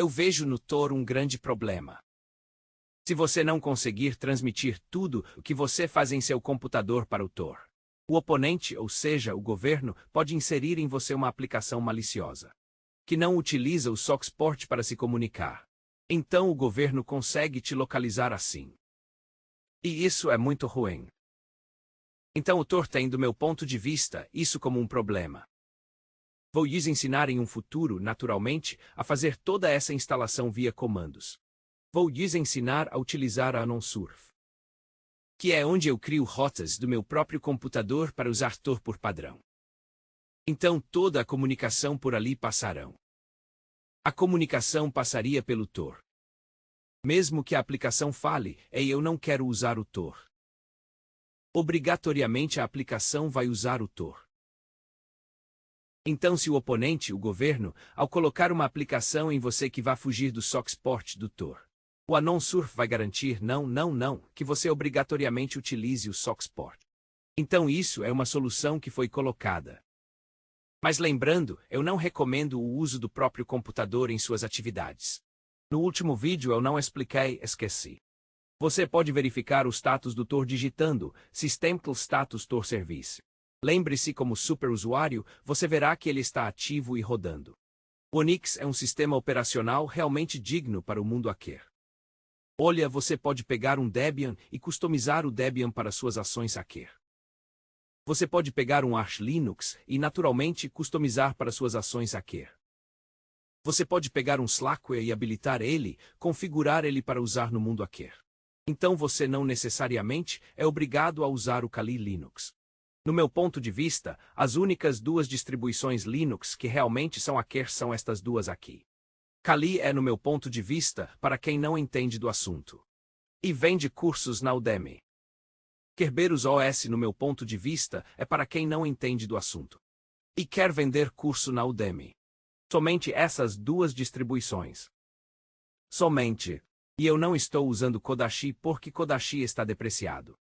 Eu vejo no Tor um grande problema. Se você não conseguir transmitir tudo o que você faz em seu computador para o Tor, o oponente, ou seja, o governo, pode inserir em você uma aplicação maliciosa, que não utiliza o SockSport para se comunicar. Então o governo consegue te localizar assim. E isso é muito ruim. Então o Tor tem, do meu ponto de vista, isso como um problema. Vou lhes ensinar em um futuro, naturalmente, a fazer toda essa instalação via comandos. Vou lhes ensinar a utilizar a AnonSurf, que é onde eu crio rotas do meu próprio computador para usar Tor por padrão. Então toda a comunicação por ali passarão. A comunicação passaria pelo Tor. Mesmo que a aplicação fale, eu não quero usar o Tor. Obrigatoriamente a aplicação vai usar o Tor. Então se o oponente, o governo, ao colocar uma aplicação em você que vá fugir do SockSport do Tor, o AnonSurf vai garantir não, que você obrigatoriamente utilize o SockSport. Então isso é uma solução que foi colocada. Mas lembrando, eu não recomendo o uso do próprio computador em suas atividades. No último vídeo eu não expliquei, esqueci. Você pode verificar o status do Tor digitando Systemctl Status Tor Service. Lembre-se, como superusuário, você verá que ele está ativo e rodando. O Unix é um sistema operacional realmente digno para o mundo hacker. Olha, você pode pegar um Debian e customizar o Debian para suas ações hacker. Você pode pegar um Arch Linux e, naturalmente, customizar para suas ações hacker. Você pode pegar um Slackware e habilitar ele, configurar ele para usar no mundo hacker. Então você não necessariamente é obrigado a usar o Kali Linux. No meu ponto de vista, as únicas duas distribuições Linux que realmente são hacker são estas duas aqui. Kali é, no meu ponto de vista, para quem não entende do assunto. E vende cursos na Udemy. Kerberos OS, no meu ponto de vista, é para quem não entende do assunto. E quer vender curso na Udemy. Somente essas duas distribuições. Somente. E eu não estou usando Kodashi porque Kodashi está depreciado.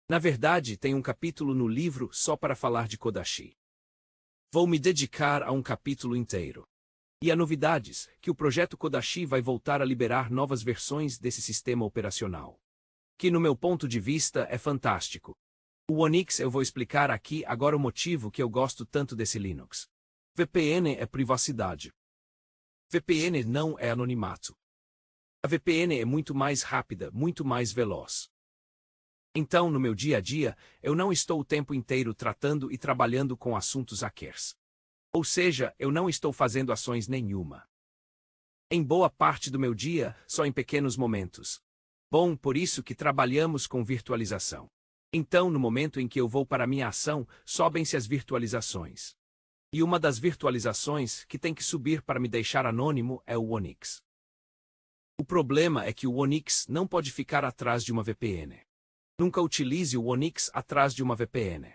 Na verdade, tem um capítulo no livro só para falar de Kodashi. Vou me dedicar a um capítulo inteiro. E há novidades, que o projeto Kodashi vai voltar a liberar novas versões desse sistema operacional. Que no meu ponto de vista é fantástico. O Unix eu vou explicar aqui agora o motivo que eu gosto tanto desse Linux. VPN é privacidade. VPN não é anonimato. A VPN é muito mais rápida, muito mais veloz. Então, no meu dia a dia, eu não estou o tempo inteiro tratando e trabalhando com assuntos hackers. Ou seja, eu não estou fazendo ações nenhuma. Em boa parte do meu dia, só em pequenos momentos. Bom, por isso que trabalhamos com virtualização. Então, no momento em que eu vou para minha ação, sobem-se as virtualizações. E uma das virtualizações que tem que subir para me deixar anônimo é o Unix. O problema é que o Unix não pode ficar atrás de uma VPN. Nunca utilize o Unix atrás de uma VPN.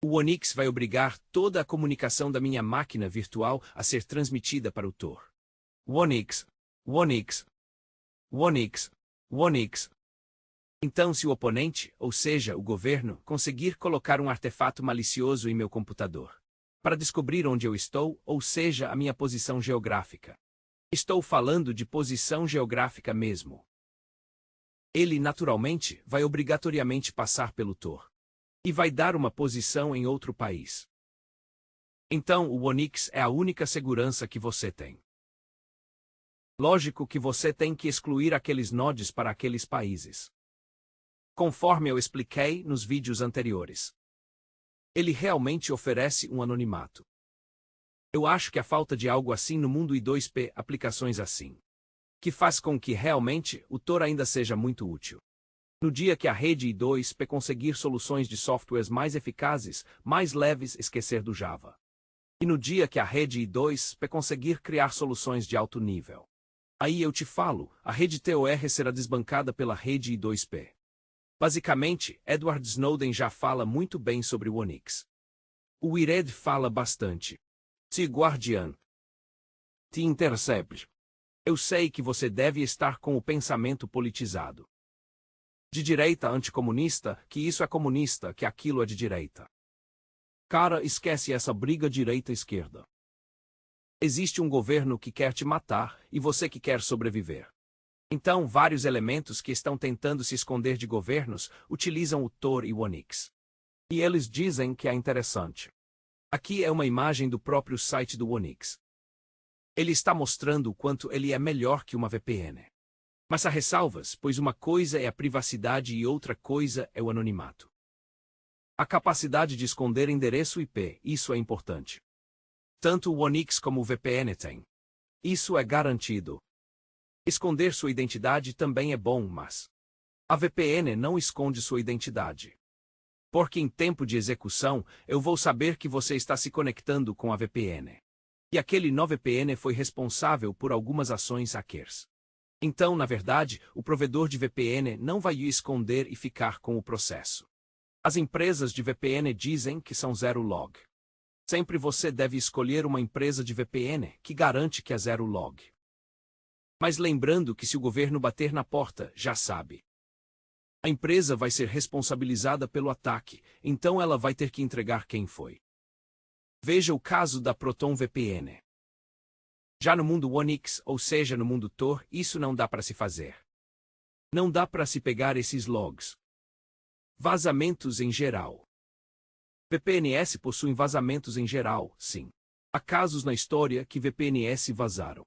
O Unix vai obrigar toda a comunicação da minha máquina virtual a ser transmitida para o Tor. Unix, Unix, Unix, Unix. Então, se o oponente, ou seja, o governo, conseguir colocar um artefato malicioso em meu computador, para descobrir onde eu estou, ou seja, a minha posição geográfica. Estou falando de posição geográfica mesmo. Ele, naturalmente, vai obrigatoriamente passar pelo Tor. E vai dar uma posição em outro país. Então, o Unix é a única segurança que você tem. Lógico que você tem que excluir aqueles nodes para aqueles países. Conforme eu expliquei nos vídeos anteriores. Ele realmente oferece um anonimato. Eu acho que a falta de algo assim no mundo I2P, aplicações assim, que faz com que realmente o Tor ainda seja muito útil. No dia que a rede I2P conseguir soluções de softwares mais eficazes, mais leves, esquecer do Java. E no dia que a rede I2P conseguir criar soluções de alto nível. Aí eu te falo, a rede TOR será desbancada pela rede I2P. Basicamente, Edward Snowden já fala muito bem sobre o Unix. O Wired fala bastante. The Guardian. The Intercept. Eu sei que você deve estar com o pensamento politizado. De direita anticomunista, que isso é comunista, que aquilo é de direita. Cara, esquece essa briga direita-esquerda. Existe um governo que quer te matar e você que quer sobreviver. Então, vários elementos que estão tentando se esconder de governos utilizam o Tor e o Onyx. E eles dizem que é interessante. Aqui é uma imagem do próprio site do Onyx. Ele está mostrando o quanto ele é melhor que uma VPN. Mas há ressalvas, pois uma coisa é a privacidade e outra coisa é o anonimato. A capacidade de esconder endereço IP, isso é importante. Tanto o Onyx como o VPN têm. Isso é garantido. Esconder sua identidade também é bom, mas a VPN não esconde sua identidade. Porque em tempo de execução, eu vou saber que você está se conectando com a VPN. E aquele nó VPN foi responsável por algumas ações hackers. Então, na verdade, o provedor de VPN não vai esconder e ficar com o processo. As empresas de VPN dizem que são zero log. Sempre você deve escolher uma empresa de VPN que garante que é zero log. Mas lembrando que se o governo bater na porta, já sabe. A empresa vai ser responsabilizada pelo ataque, então ela vai ter que entregar quem foi. Veja o caso da Proton VPN. Já no mundo Onyx, ou seja, no mundo Tor, isso não dá para se fazer. Não dá para se pegar esses logs. Vazamentos em geral. VPNs possuem vazamentos em geral, sim. Há casos na história que VPNs vazaram.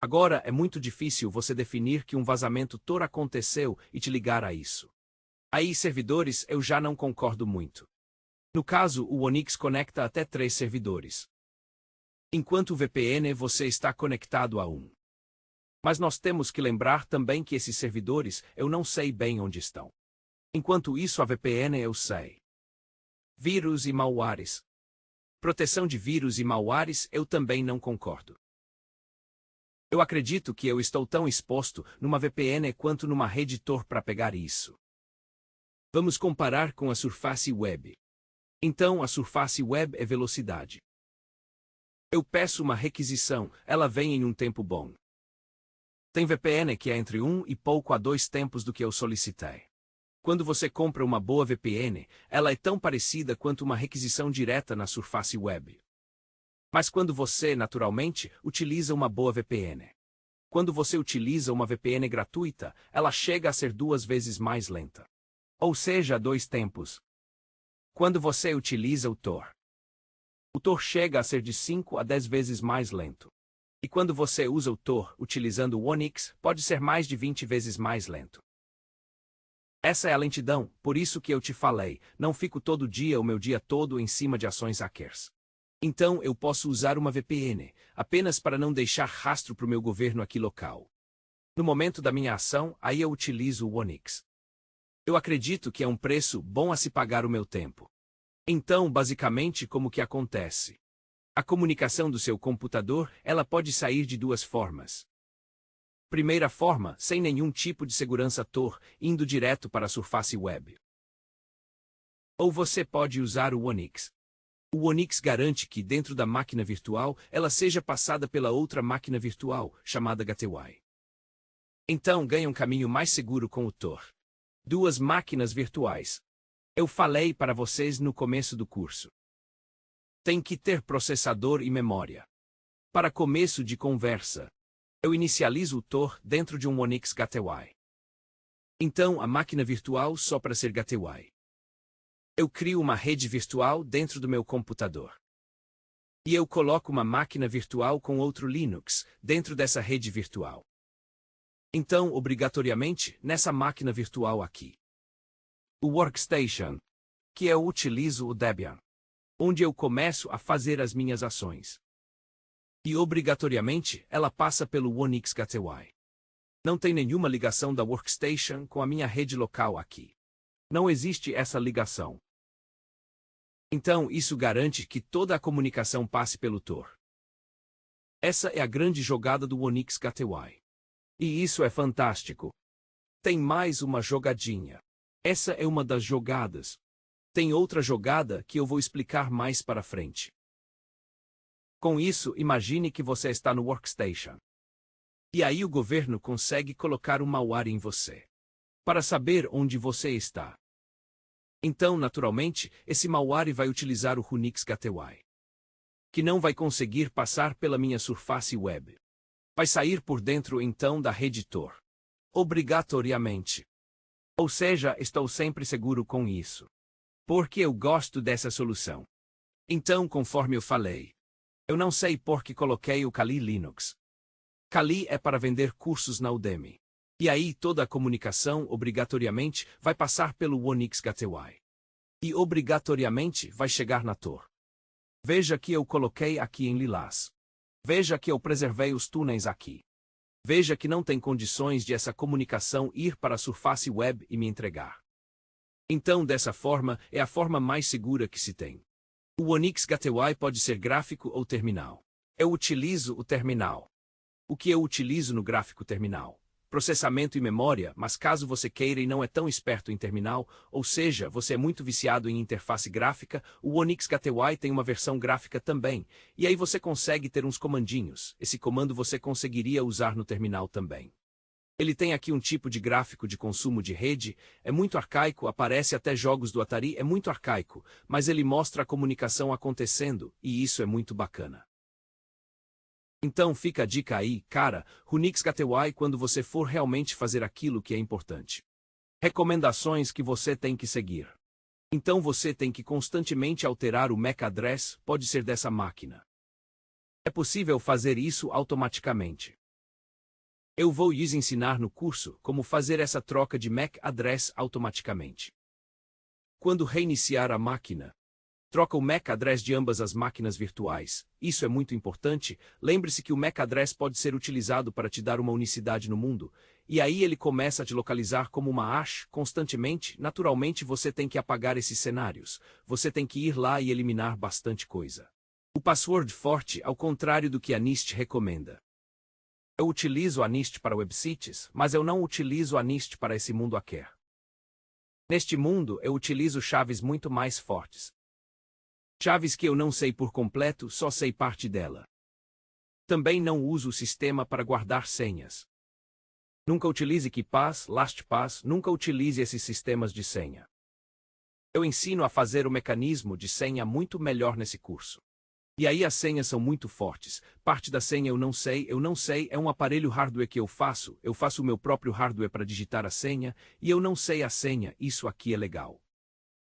Agora é muito difícil você definir que um vazamento Tor aconteceu e te ligar a isso. Aí servidores eu já não concordo muito. No caso, o Onyx conecta até 3 servidores. Enquanto o VPN você está conectado a um. Mas nós temos que lembrar também que esses servidores eu não sei bem onde estão. Enquanto isso a VPN eu sei. Vírus e malwares. Proteção de vírus e malwares eu também não concordo. Eu acredito que eu estou tão exposto numa VPN quanto numa rede Tor para pegar isso. Vamos comparar com a Surface Web. Então a Surface Web é velocidade. Eu peço uma requisição, ela vem em um tempo bom. Tem VPN que é entre 1 e pouco a 2 tempos do que eu solicitei. Quando você compra uma boa VPN, ela é tão parecida quanto uma requisição direta na Surface Web. Mas quando você, naturalmente, utiliza uma boa VPN. Quando você utiliza uma VPN gratuita, ela chega a ser 2 vezes mais lenta. Ou seja, 2 tempos. Quando você utiliza o Tor chega a ser de 5 a 10 vezes mais lento. E quando você usa o Tor utilizando o Onyx, pode ser mais de 20 vezes mais lento. Essa é a lentidão, por isso que eu te falei, não fico todo dia o meu dia todo em cima de ações hackers. Então eu posso usar uma VPN, apenas para não deixar rastro para o meu governo aqui local. No momento da minha ação, aí eu utilizo o Onyx. Eu acredito que é um preço bom a se pagar o meu tempo. Então, basicamente, como que acontece? A comunicação do seu computador, ela pode sair de 2 formas. Primeira forma, sem nenhum tipo de segurança Tor, indo direto para a Surface Web. Ou você pode usar o Onyx. O Onyx garante que dentro da máquina virtual, ela seja passada pela outra máquina virtual, chamada Gateway. Então ganha um caminho mais seguro com o Tor. 2 máquinas virtuais. Eu falei para vocês no começo do curso. Tem que ter processador e memória. Para começo de conversa, eu inicializo o Tor dentro de um Onyx Gateway. Então a máquina virtual só para ser Gateway. Eu crio uma rede virtual dentro do meu computador. E eu coloco uma máquina virtual com outro Linux dentro dessa rede virtual. Então, obrigatoriamente, nessa máquina virtual aqui. O Workstation, que eu utilizo o Debian, onde eu começo a fazer as minhas ações. E obrigatoriamente, ela passa pelo Onyx Gateway. Não tem nenhuma ligação da Workstation com a minha rede local aqui. Não existe essa ligação. Então, isso garante que toda a comunicação passe pelo Tor. Essa é a grande jogada do Onyx Gateway. E isso é fantástico. Tem mais uma jogadinha. Essa é uma das jogadas. Tem outra jogada que eu vou explicar mais para frente. Com isso, imagine que você está no Workstation. E aí o governo consegue colocar um malware em você. Para saber onde você está. Então, naturalmente, esse malware vai utilizar o Onyx Gateway. que não vai conseguir passar pela minha surface web. Vai sair por dentro então da rede Tor. Obrigatoriamente. Ou seja, estou sempre seguro com isso. Porque eu gosto dessa solução. Então, conforme eu falei, eu não sei por que coloquei o Kali Linux. Kali é para vender cursos na Udemy. E aí toda a comunicação obrigatoriamente vai passar pelo Wonix Gateway. E obrigatoriamente vai chegar na Tor. Veja que eu coloquei aqui em lilás. Veja que eu preservei os túneis aqui. Veja que não tem condições de essa comunicação ir para a surface web e me entregar. Então, dessa forma, é a forma mais segura que se tem. O Wonix Gateway pode ser gráfico ou terminal. Eu utilizo o terminal. O que eu utilizo no gráfico terminal? Processamento e memória, mas caso você queira e não é tão esperto em terminal, ou seja, você é muito viciado em interface gráfica, o Wonix Gateway tem uma versão gráfica também, e aí você consegue ter uns comandinhos. Esse comando você conseguiria usar no terminal também. Ele tem aqui um tipo de gráfico de consumo de rede, é muito arcaico, aparece até jogos do Atari, é muito arcaico, mas ele mostra a comunicação acontecendo, e isso é muito bacana. Então fica a dica aí, cara, Wonix Gateway quando você for realmente fazer aquilo que é importante. Recomendações que você tem que seguir. Então você tem que constantemente alterar o MAC address, pode ser dessa máquina. É possível fazer isso automaticamente. Eu vou lhes ensinar no curso como fazer essa troca de MAC address automaticamente. Quando reiniciar a máquina, troca o MAC address de ambas as máquinas virtuais. Isso é muito importante. Lembre-se que o MAC address pode ser utilizado para te dar uma unicidade no mundo, e aí ele começa a te localizar como uma hash constantemente. Naturalmente você tem que apagar esses cenários. Você tem que ir lá e eliminar bastante coisa. O password forte, ao contrário do que a NIST recomenda. Eu utilizo a NIST para websites, mas eu não utilizo a NIST para esse mundo hacker. Neste mundo, eu utilizo chaves muito mais fortes. Chaves que eu não sei por completo, só sei parte dela. Também não uso o sistema para guardar senhas. Nunca utilize KeePass, LastPass, nunca utilize esses sistemas de senha. Eu ensino a fazer o mecanismo de senha muito melhor nesse curso. E aí as senhas são muito fortes. Parte da senha eu não sei, é um aparelho hardware que eu faço o meu próprio hardware para digitar a senha, e eu não sei a senha, isso aqui é legal.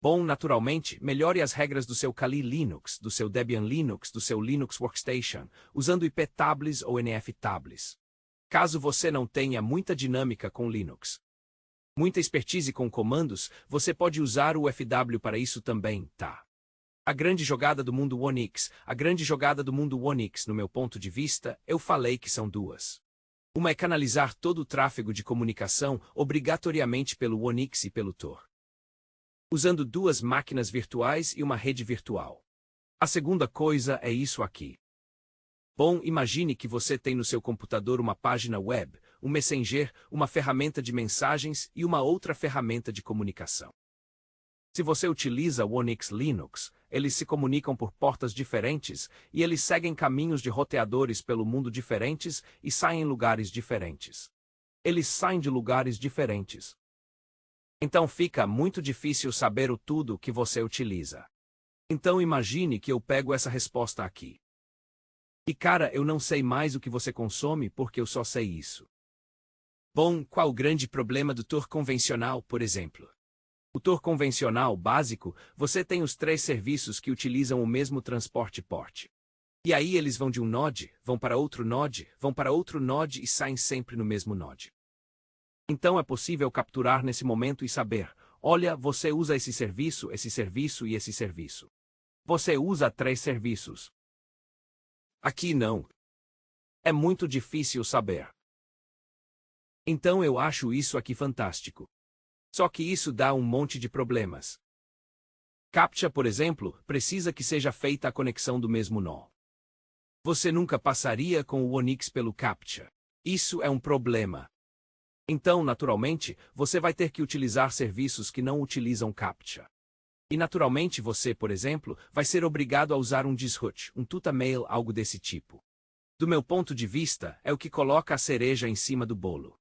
Bom, naturalmente, melhore as regras do seu Kali Linux, do seu Debian Linux, do seu Linux Workstation, usando IP tables ou NF tables. Caso você não tenha muita dinâmica com Linux, muita expertise com comandos, você pode usar o FW para isso também, tá? A grande jogada do mundo Wonix, no meu ponto de vista, eu falei que são duas. Uma é canalizar todo o tráfego de comunicação obrigatoriamente pelo Wonix e pelo Tor, usando duas máquinas virtuais e uma rede virtual. A segunda coisa é isso aqui. Bom, imagine que você tem no seu computador uma página web, um Messenger, uma ferramenta de mensagens e uma outra ferramenta de comunicação. Se você utiliza o Wonix Linux, eles se comunicam por portas diferentes e eles seguem caminhos de roteadores pelo mundo diferentes e saem em lugares diferentes. Eles saem de lugares diferentes. Então fica muito difícil saber o tudo que você utiliza. Então imagine que eu pego essa resposta aqui. E cara, eu não sei mais o que você consome porque eu só sei isso. Bom, qual o grande problema do Tor convencional, por exemplo? O Tor convencional básico, você tem os 3 serviços que utilizam o mesmo transporte port. E aí eles vão de um node, vão para outro node e saem sempre no mesmo node. Então é possível capturar nesse momento e saber, olha, você usa esse serviço e esse serviço. Você usa 3 serviços. Aqui não. É muito difícil saber. Então eu acho isso aqui fantástico. Só que isso dá um monte de problemas. CAPTCHA, por exemplo, precisa que seja feita a conexão do mesmo nó. Você nunca passaria com o Wonix pelo CAPTCHA. Isso é um problema. Então, naturalmente, você vai ter que utilizar serviços que não utilizam CAPTCHA. E naturalmente você, por exemplo, vai ser obrigado a usar um Disroot, um Tutamail, algo desse tipo. Do meu ponto de vista, é o que coloca a cereja em cima do bolo.